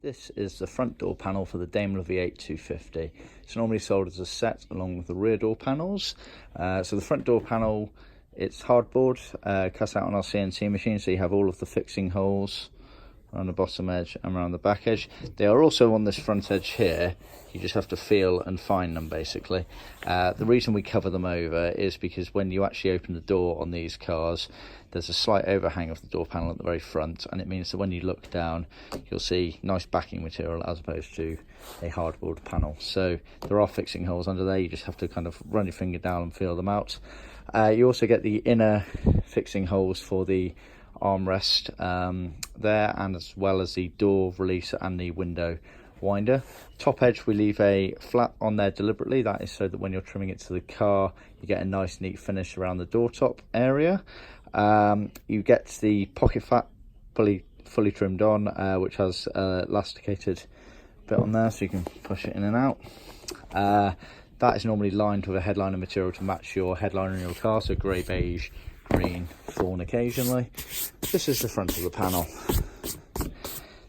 This is the front door panel for the Daimler V8 250. It's normally sold as a set along with the rear door panels. So the front door panel, it's hardboard, cut out on our CNC machine, so you have all of the fixing holes around the bottom edge and around the back edge. They are also on this front edge here. You just have to feel and find them, basically. The reason we cover them over is because when you actually open the door on these cars, there's a slight overhang of the door panel at the very front, and it means that when you look down, you'll see nice backing material as opposed to a hardboard panel. So there are fixing holes under there. You just have to kind of run your finger down and feel them out. You also get the inner fixing holes for the armrest there, and as well as the door releaser and the window winder. Top edge, we leave a flap on there deliberately. That is so that when you're trimming it to the car, you get a nice neat finish around the door top area. You get the pocket flap fully trimmed on, which has elasticated bit on there so you can push it in and out. That is normally lined with a headliner material to match your headliner in your car, so grey, beige, green, fawn occasionally. This is the front of the panel.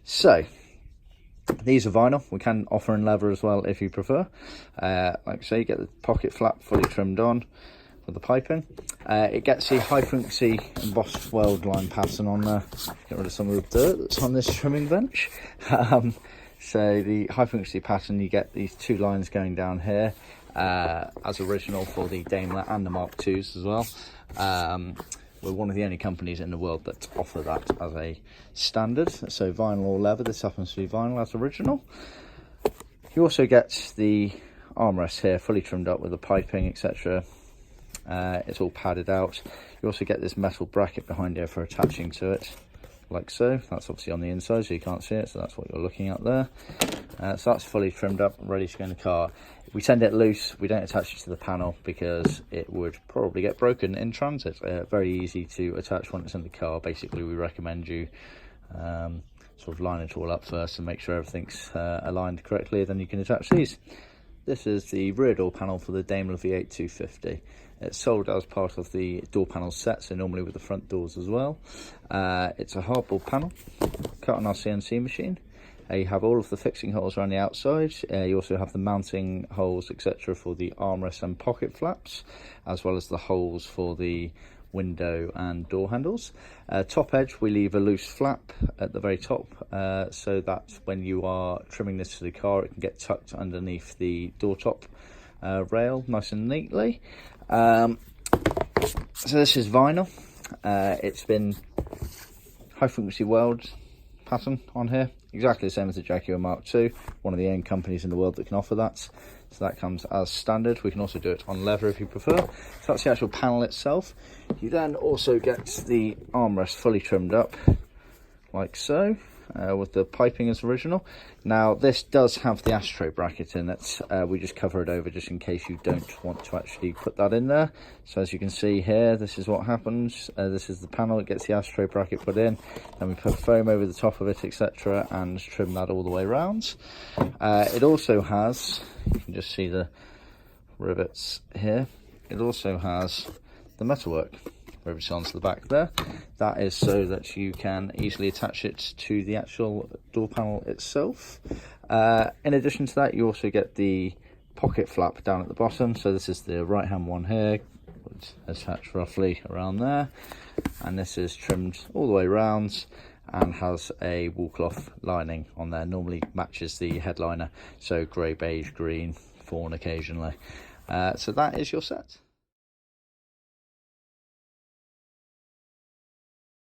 So these are vinyl. We can offer in leather as well if you prefer. Like I say, you get the pocket flap fully trimmed on with the piping. It gets the high frequency embossed weld line pattern on there. Get rid of some of the dirt that's on this trimming bench. So the high frequency pattern, you get these two lines going down here as original for the Daimler and the Mark IIs as well. We're one of the only companies in the world that offer that as a standard. So vinyl or leather, this happens to be vinyl as original. You also get the armrest here fully trimmed up with the piping, etc. It's all padded out. You also get this metal bracket behind here for attaching to it, like so. That's obviously on the inside, so you can't see it, so that's what you're looking at there. So that's fully trimmed up and ready to go in the car. If we send it loose, we don't attach it to the panel because it would probably get broken in transit. Very easy to attach when it's in the car. Basically, we recommend you sort of line it all up first and make sure everything's aligned correctly, then you can attach these. This is the rear door panel for the Daimler V8 250. It's sold as part of the door panel set, so normally with the front doors as well. It's a hardboard panel cut on our CNC machine. You have all of the fixing holes around the outside. You also have the mounting holes, etc. for the armrest and pocket flaps, as well as the holes for the window and door handles. Top edge, we leave a loose flap at the very top, so that when you are trimming this to the car, it can get tucked underneath the door top rail nice and neatly. So this is vinyl. It's been high frequency weld pattern on here, exactly the same as the Jaguar Mark II, one of the only companies in the world that can offer that. So that comes as standard. We can also do it on leather if you prefer. So that's the actual panel itself. You then also get the armrest fully trimmed up, like so, with the piping as original. Now this does have the ashtray bracket in it. We just cover it over just in case you don't want to actually put that in there. So as you can see here, this is what happens. This is the panel. It gets the ashtray bracket put in, then we put foam over the top of it, etc., and trim that all the way around. It also has, you can just see the rivets here. It also has the metalwork riveted onto the back there. That is so that you can easily attach it to the actual door panel itself. In addition to that, you also get the pocket flap down at the bottom. So this is the right hand one here, which is attached roughly around there, and this is trimmed all the way around and has a wool cloth lining on there. Normally matches the headliner, so grey, beige, green, fawn occasionally. So that is your set.